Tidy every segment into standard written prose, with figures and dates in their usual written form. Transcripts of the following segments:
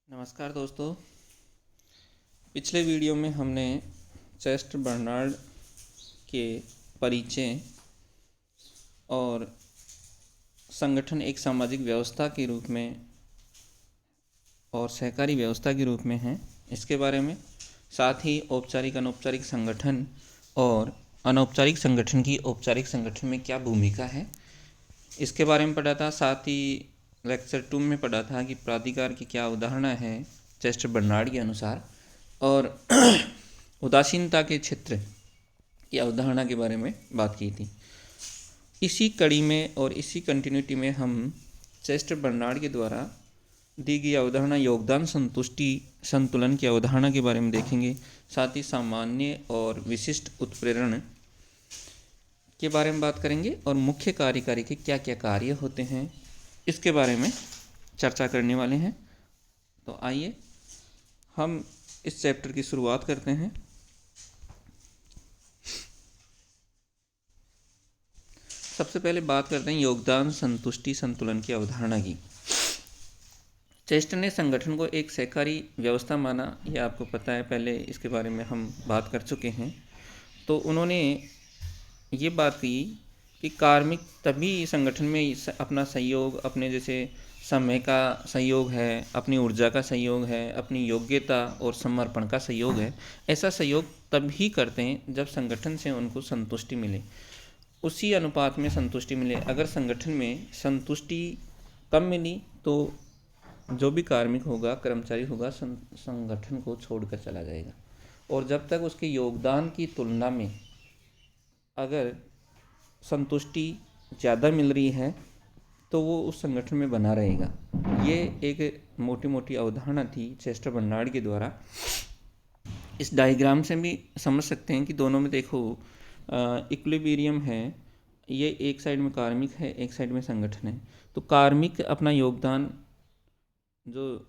नमस्कार दोस्तों। पिछले वीडियो में हमने चेस्टर बर्नार्ड के परिचय और संगठन एक सामाजिक व्यवस्था के रूप में और सहकारी व्यवस्था के रूप में है इसके बारे में, साथ ही औपचारिक अनौपचारिक संगठन और अनौपचारिक संगठन की औपचारिक संगठन में क्या भूमिका है इसके बारे में पढ़ा था। साथ ही लेक्चर 2 में पढ़ा था कि प्राधिकार की क्या अवधारणा है चेस्टर बर्नार्ड के अनुसार, और उदासीनता के क्षेत्र की अवधारणा के बारे में बात की थी। इसी कड़ी में और इसी कंटिन्यूटी में हम चेस्टर बर्नार्ड के द्वारा दी गई अवधारणा योगदान संतुष्टि संतुलन की अवधारणा के बारे में देखेंगे। साथ ही सामान्य और विशिष्ट उत्प्रेरण के बारे में बात करेंगे और मुख्य कार्यकारी के क्या क्या कार्य होते हैं इसके बारे में चर्चा करने वाले हैं। तो आइए हम इस चैप्टर की शुरुआत करते हैं। सबसे पहले बात करते हैं योगदान संतुष्टि संतुलन की अवधारणा की। चेस्टर ने संगठन को एक सहकारी व्यवस्था माना, यह आपको पता है, पहले इसके बारे में हम बात कर चुके हैं। तो उन्होंने ये बात की कि कार्मिक तभी संगठन में अपना सहयोग, अपने जैसे समय का सहयोग है, अपनी ऊर्जा का सहयोग है, अपनी योग्यता और समर्पण का सहयोग है, ऐसा सहयोग तभी करते हैं जब संगठन से उनको संतुष्टि मिले, उसी अनुपात में संतुष्टि मिले। अगर संगठन में संतुष्टि कम मिली तो जो भी कार्मिक होगा, कर्मचारी होगा, संगठन को छोड़कर चला जाएगा। और जब तक उसके योगदान की तुलना में अगर संतुष्टि ज़्यादा मिल रही है तो वो उस संगठन में बना रहेगा। ये एक मोटी मोटी अवधारणा थी चेस्टर बर्नार्ड के द्वारा। इस डायग्राम से भी समझ सकते हैं कि दोनों में देखो इक्विलिब्रियम है, ये एक साइड में कार्मिक है, एक साइड में संगठन है। तो कार्मिक अपना योगदान जो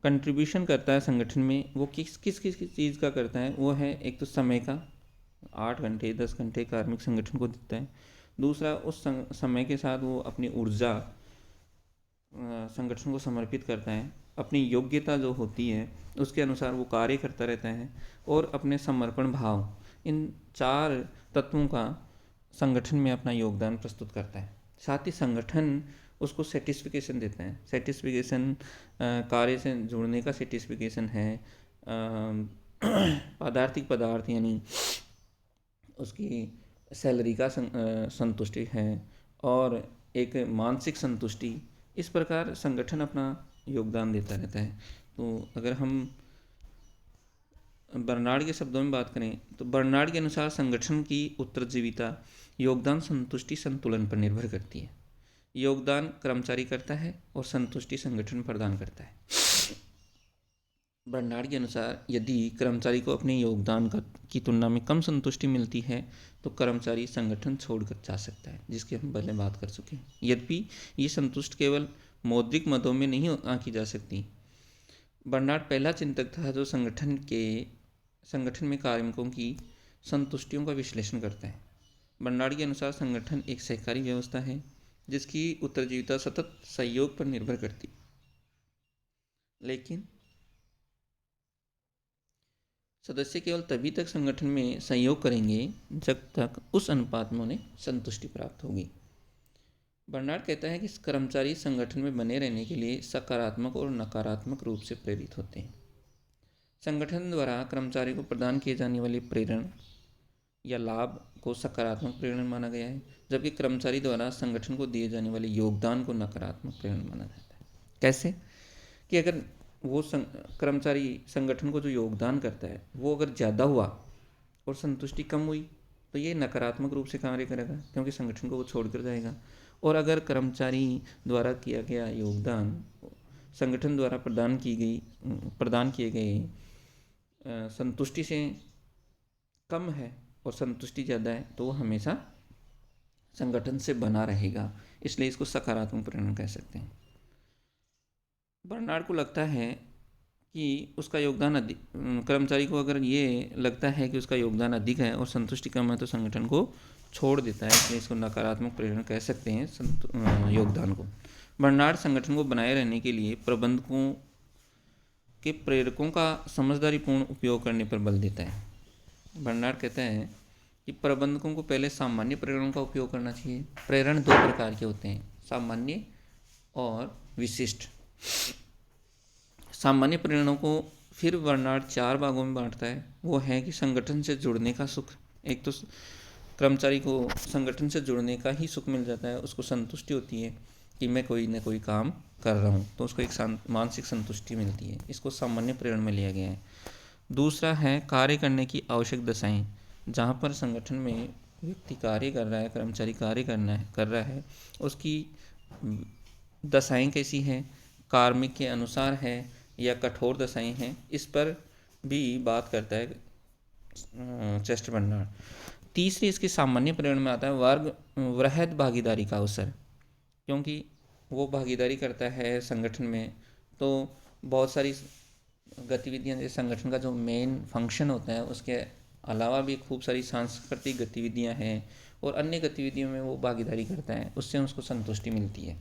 कंट्रीब्यूशन करता है संगठन में, वो किस किस किस चीज़ का करता है, वो है एक तो समय का, 8 घंटे 10 घंटे कार्मिक संगठन को देता है। दूसरा, उस समय के साथ वो अपनी ऊर्जा संगठन को समर्पित करता है, अपनी योग्यता जो होती है उसके अनुसार वो कार्य करता रहता है, और अपने समर्पण भाव, इन 4 तत्वों का संगठन में अपना योगदान प्रस्तुत करता है। साथ ही संगठन उसको सेटिस्फिकेशन देता है। सेटिस्फिकेशन कार्य से जुड़ने का सेटिस्फिकेशन है, पदार्थिक पदार्थ यानी उसकी सैलरी का संतुष्टि है, और एक मानसिक संतुष्टि। इस प्रकार संगठन अपना योगदान देता रहता है। तो अगर हम बर्नार्ड के शब्दों में बात करें तो बर्नार्ड के अनुसार संगठन की उत्तरजीविता योगदान संतुष्टि संतुलन पर निर्भर करती है। योगदान कर्मचारी करता है और संतुष्टि संगठन प्रदान करता है। बर्नार्ड के अनुसार यदि कर्मचारी को अपने योगदान की तुलना में कम संतुष्टि मिलती है तो कर्मचारी संगठन छोड़कर जा सकता है, जिसकी हम पहले बात कर चुके हैं। यद्यपि ये संतुष्टि केवल मौद्रिक मदों में नहीं आंकी जा सकती। बर्नार्ड पहला चिंतक था जो संगठन में कार्मिकों की संतुष्टियों का विश्लेषण करता है। बर्नार्ड के अनुसार संगठन एक सहकारी व्यवस्था है जिसकी उत्तरजीविता सतत सहयोग पर निर्भर करती, लेकिन सदस्य केवल तभी तक संगठन में सहयोग करेंगे जब तक उस अनुपात में उन्हें संतुष्टि प्राप्त होगी। बर्नार्ड कहता है कि कर्मचारी संगठन में बने रहने के लिए सकारात्मक और नकारात्मक रूप से प्रेरित होते हैं। संगठन द्वारा कर्मचारी को प्रदान किए जाने वाले प्रेरण या लाभ को सकारात्मक प्रेरण माना गया है, जबकि कर्मचारी द्वारा संगठन को दिए जाने वाले योगदान को नकारात्मक प्रेरण माना जाता है। कैसे कि अगर वो कर्मचारी संगठन को जो योगदान करता है वो अगर ज़्यादा हुआ और संतुष्टि कम हुई तो ये नकारात्मक रूप से कार्य करेगा, क्योंकि संगठन को वो छोड़कर जाएगा। और अगर कर्मचारी द्वारा किया गया योगदान संगठन द्वारा प्रदान किए गए संतुष्टि से कम है और संतुष्टि ज़्यादा है तो वो हमेशा संगठन से बना रहेगा, इसलिए इसको सकारात्मक प्रेरणा कह सकते हैं। बर्नार्ड को लगता है कि उसका योगदान अधिक, कर्मचारी को अगर ये लगता है कि उसका योगदान अधिक है और संतुष्टि कम है तो संगठन को छोड़ देता है, इसलिए इसको नकारात्मक प्रेरणा कह सकते हैं योगदान को। बर्नार्ड संगठन को बनाए रहने के लिए प्रबंधकों के प्रेरकों का समझदारीपूर्ण उपयोग करने पर बल देता है। बर्नार्ड कहता है कि प्रबंधकों को पहले सामान्य प्रेरणों का उपयोग करना चाहिए। प्रेरण दो प्रकार के होते हैं, सामान्य और विशिष्ट। सामान्य प्रेरणों को फिर बर्नार्ड 4 भागों में बांटता है। वो है कि संगठन से जुड़ने का सुख। एक तो कर्मचारी को संगठन से जुड़ने का ही सुख मिल जाता है, उसको संतुष्टि होती है कि मैं कोई ना कोई काम कर रहा हूँ, तो उसको एक मानसिक संतुष्टि मिलती है। इसको सामान्य प्रेरण में लिया गया है। दूसरा है कार्य करने की आवश्यक दशाएं। जहाँ पर संगठन में व्यक्ति कार्य कर रहा है, कर्मचारी कार्य कर रहा है, उसकी दशाएं कैसी हैं, कार्मिक के अनुसार है या कठोर दशाएं हैं, इस पर भी बात करता है चेस्टर बर्नार्ड। तीसरी इसकी सामान्य प्रेरण में आता है वर्ग वृहद भागीदारी का अवसर। क्योंकि वो भागीदारी करता है संगठन में, तो बहुत सारी गतिविधियां, जैसे संगठन का जो मेन फंक्शन होता है उसके अलावा भी खूब सारी सांस्कृतिक गतिविधियां हैं और अन्य गतिविधियों में वो भागीदारी करता है, उससे उसको संतुष्टि मिलती है।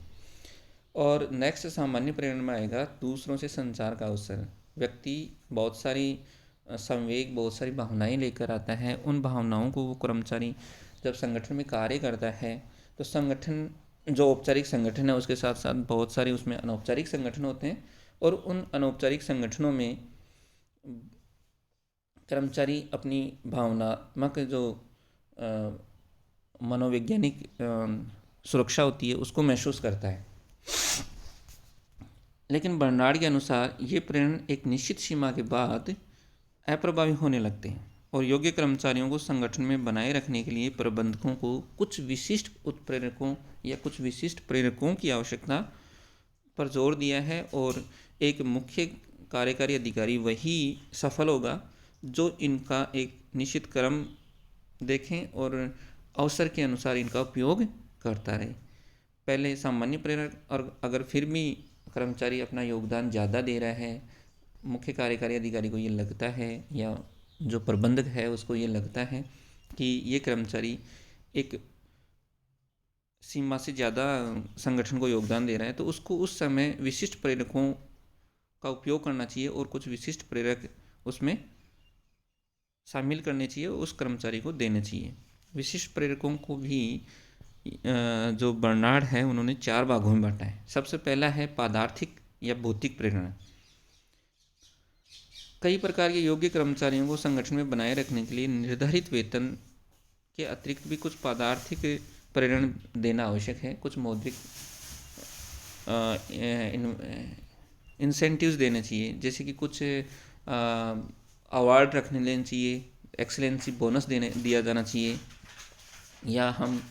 और नेक्स्ट सामान्य प्रेरण में आएगा दूसरों से संचार का अवसर। व्यक्ति बहुत सारी संवेग, बहुत सारी भावनाएं लेकर आता है। उन भावनाओं को वो कर्मचारी जब संगठन में कार्य करता है तो संगठन जो औपचारिक संगठन है उसके साथ साथ बहुत सारे उसमें अनौपचारिक संगठन होते हैं, और उन अनौपचारिक संगठनों में कर्मचारी अपनी भावनात्मक जो मनोवैज्ञानिक सुरक्षा होती है उसको महसूस करता है। लेकिन बर्नार्ड के अनुसार ये प्रेरण एक निश्चित सीमा के बाद अप्रभावी होने लगते हैं, और योग्य कर्मचारियों को संगठन में बनाए रखने के लिए प्रबंधकों को कुछ विशिष्ट उत्प्रेरकों या कुछ विशिष्ट प्रेरकों की आवश्यकता पर जोर दिया है। और एक मुख्य कार्यकारी अधिकारी वही सफल होगा जो इनका एक निश्चित क्रम देखें और अवसर के अनुसार इनका उपयोग करता रहे। पहले सामान्य प्रेरक, और अगर फिर भी कर्मचारी अपना योगदान ज़्यादा दे रहा है, मुख्य कार्यकारी अधिकारी को ये लगता है या जो प्रबंधक है उसको ये लगता है कि ये कर्मचारी एक सीमा से ज़्यादा संगठन को योगदान दे रहा है, तो उसको उस समय विशिष्ट प्रेरकों का उपयोग करना चाहिए और कुछ विशिष्ट प्रेरक उसमें शामिल करने चाहिए, उस कर्मचारी को देने चाहिए। विशिष्ट प्रेरकों को भी जो बर्नार्ड है उन्होंने 4 भागों में बांटा है। सबसे पहला है पदार्थिक या भौतिक प्रेरणा। कई प्रकार के योग्य कर्मचारियों को संगठन में बनाए रखने के लिए निर्धारित वेतन के अतिरिक्त भी कुछ पदार्थिक प्रेरण देना आवश्यक है। कुछ मौद्रिक इंसेंटिव्स देने चाहिए, जैसे कि कुछ अवार्ड रखने लेने चाहिए, एक्सीलेंसी बोनस दिया जाना चाहिए, या हम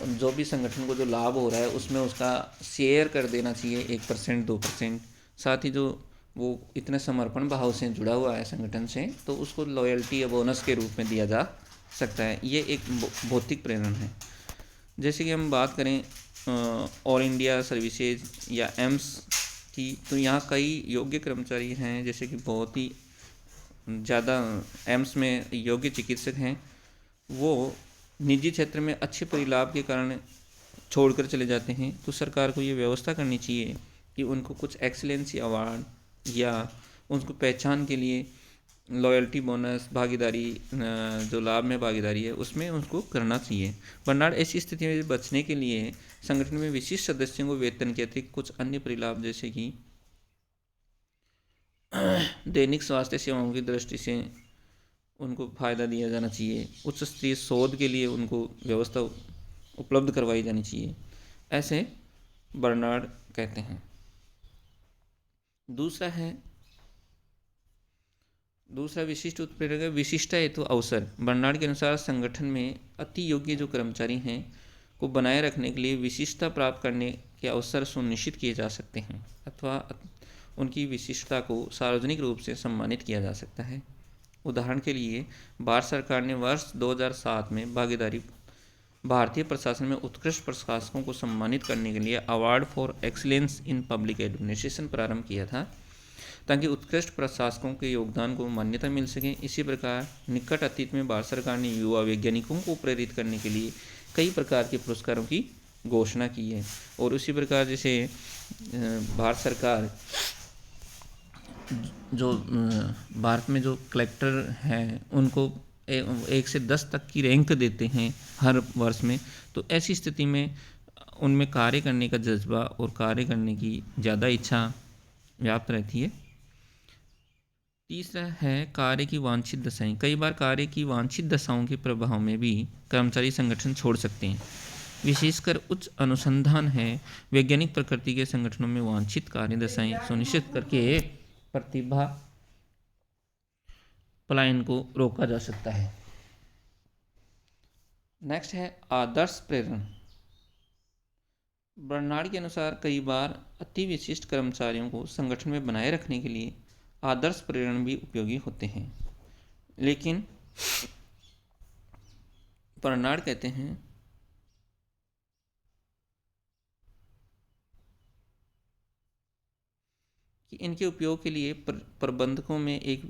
जो भी संगठन को जो लाभ हो रहा है उसमें उसका शेयर कर देना चाहिए 1% 2%। साथ ही जो वो इतने समर्पण भाव से जुड़ा हुआ है संगठन से, तो उसको लॉयल्टी या बोनस के रूप में दिया जा सकता है। ये एक भौतिक प्रेरण है। जैसे कि हम बात करें ऑल इंडिया सर्विसेज या एम्स की, तो यहाँ कई योग्य कर्मचारी हैं, जैसे कि बहुत ही ज़्यादा एम्स में योग्य चिकित्सक हैं, वो निजी क्षेत्र में अच्छे परिलाभ के कारण छोड़कर चले जाते हैं। तो सरकार को ये व्यवस्था करनी चाहिए कि उनको कुछ एक्सीलेंसी अवार्ड या उनको पहचान के लिए लॉयल्टी बोनस, भागीदारी, जो लाभ में भागीदारी है उसमें उनको करना चाहिए। बर्नार्ड ऐसी स्थिति में बचने के लिए संगठन में विशिष्ट सदस्यों को वेतन के अतिरिक्त कुछ अन्य परिलाभ, जैसे कि दैनिक स्वास्थ्य सेवाओं की दृष्टि से उनको फ़ायदा दिया जाना चाहिए। उच्च स्तरीय शोध के लिए उनको व्यवस्था उपलब्ध करवाई जानी चाहिए, ऐसे बर्नार्ड कहते हैं। दूसरा विशिष्ट उत्प्रेरक है विशिष्ट हेतु अवसर। बर्नार्ड के अनुसार संगठन में अति योग्य जो कर्मचारी हैं को बनाए रखने के लिए विशिष्टता प्राप्त करने के अवसर सुनिश्चित किए जा सकते हैं, अथवा उनकी विशिष्टता को सार्वजनिक रूप से सम्मानित किया जा सकता है। उदाहरण के लिए भारत सरकार ने वर्ष 2007 में भारतीय प्रशासन में उत्कृष्ट प्रशासकों को सम्मानित करने के लिए award for excellence in public administration प्रारंभ किया था, ताकि उत्कृष्ट प्रशासकों के योगदान को मान्यता मिल सके। इसी प्रकार निकट अतीत में भारत सरकार ने युवा वैज्ञानिकों को प्रेरित करने के लिए कई प्रकार के पुरस्कारों की घोषणा की है। और उसी प्रकार जैसे भारत सरकार जो भारत में जो कलेक्टर हैं उनको 1 से 10 तक की रैंक देते हैं हर वर्ष में। तो ऐसी स्थिति में उनमें कार्य करने का जज्बा और कार्य करने की ज़्यादा इच्छा व्याप्त रहती है। तीसरा है कार्य की वांछित दशाएं। कई बार कार्य की वांछित दशाओं के प्रभाव में भी कर्मचारी संगठन छोड़ सकते हैं। विशेषकर उच्च अनुसंधान है वैज्ञानिक प्रकृति के संगठनों में वांछित कार्य दशाएं सुनिश्चित करके प्रतिभा पलायन को रोका जा सकता है। नेक्स्ट है आदर्श प्रेरण। बर्नार्ड के अनुसार कई बार अति विशिष्ट कर्मचारियों को संगठन में बनाए रखने के लिए आदर्श प्रेरण भी उपयोगी होते हैं। लेकिन बर्नार्ड कहते हैं कि इनके उपयोग के लिए प्रबंधकों में एक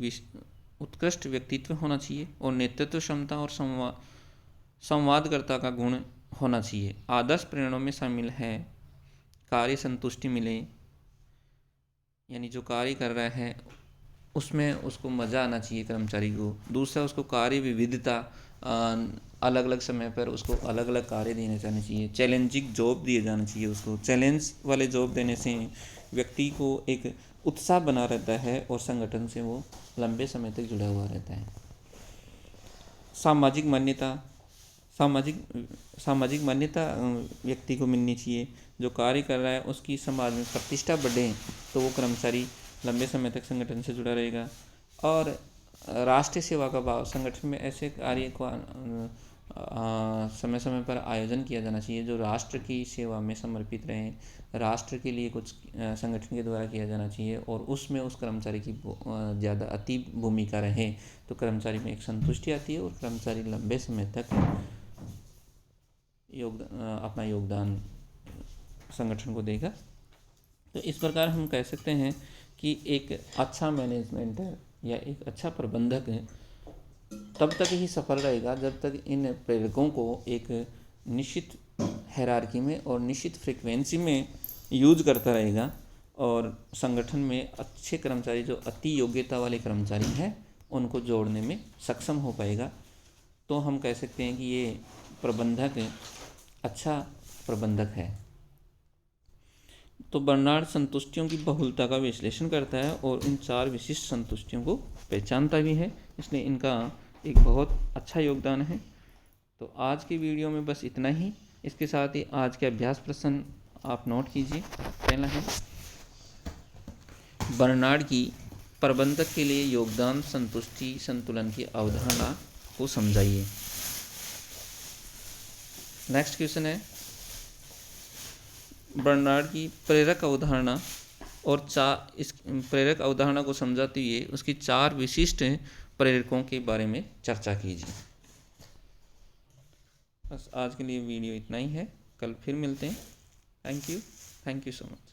उत्कृष्ट व्यक्तित्व होना चाहिए और नेतृत्व क्षमता और संवादकर्ता का गुण होना चाहिए। आदर्श प्रेरणों में शामिल है कार्य संतुष्टि मिले, यानी जो कार्य कर रहा है उसमें उसको मज़ा आना चाहिए कर्मचारी को। दूसरा, उसको कार्य विविधता, अलग अलग समय पर उसको अलग अलग कार्य देने जाने चाहिए। चैलेंजिंग जॉब दिए जाना चाहिए उसको। चैलेंज वाले जॉब देने से व्यक्ति को एक उत्साह बना रहता है और संगठन से वो लंबे समय तक जुड़ा हुआ रहता है। सामाजिक मान्यता, सामाजिक मान्यता व्यक्ति को मिलनी चाहिए। जो कार्य कर रहा है उसकी समाज में प्रतिष्ठा बढ़े तो वो कर्मचारी लंबे समय तक संगठन से जुड़ा रहेगा। और राष्ट्रीय सेवा का भाव, संगठन में ऐसे कार्य को समय समय पर आयोजन किया जाना चाहिए जो राष्ट्र की सेवा में समर्पित रहें। राष्ट्र के लिए कुछ संगठन के द्वारा किया जाना चाहिए और उसमें उस कर्मचारी की ज़्यादा अति भूमिका रहे तो कर्मचारी में एक संतुष्टि आती है और कर्मचारी लंबे समय तक अपना योगदान संगठन को देगा। तो इस प्रकार हम कह सकते हैं कि एक अच्छा मैनेजमेंट या एक अच्छा प्रबंधक तब तक ही सफल रहेगा जब तक इन प्रेरकों को एक निश्चित हायरार्की में और निश्चित फ्रीक्वेंसी में यूज करता रहेगा और संगठन में अच्छे कर्मचारी, जो अति योग्यता वाले कर्मचारी हैं, उनको जोड़ने में सक्षम हो पाएगा। तो हम कह सकते हैं कि ये प्रबंधक अच्छा प्रबंधक है। तो बर्नार्ड संतुष्टियों की बहुलता का विश्लेषण करता है और इन 4 विशिष्ट संतुष्टियों को पहचानता भी है, इसलिए इनका एक बहुत अच्छा योगदान है। तो आज की वीडियो में बस इतना ही। इसके साथ ही आज के अभ्यास प्रश्न आप नोट कीजिए। पहला है, बर्नार्ड की प्रबंधक के लिए योगदान संतुष्टि संतुलन की अवधारणा को समझाइए। नेक्स्ट क्वेश्चन है, बर्नार्ड की प्रेरक अवधारणा और इस प्रेरक अवधारणा को समझाते हुए उसकी 4 विशिष्ट प्रेरकों के बारे में चर्चा कीजिए। बस आज के लिए वीडियो इतना ही है, कल फिर मिलते हैं। Thank you so much.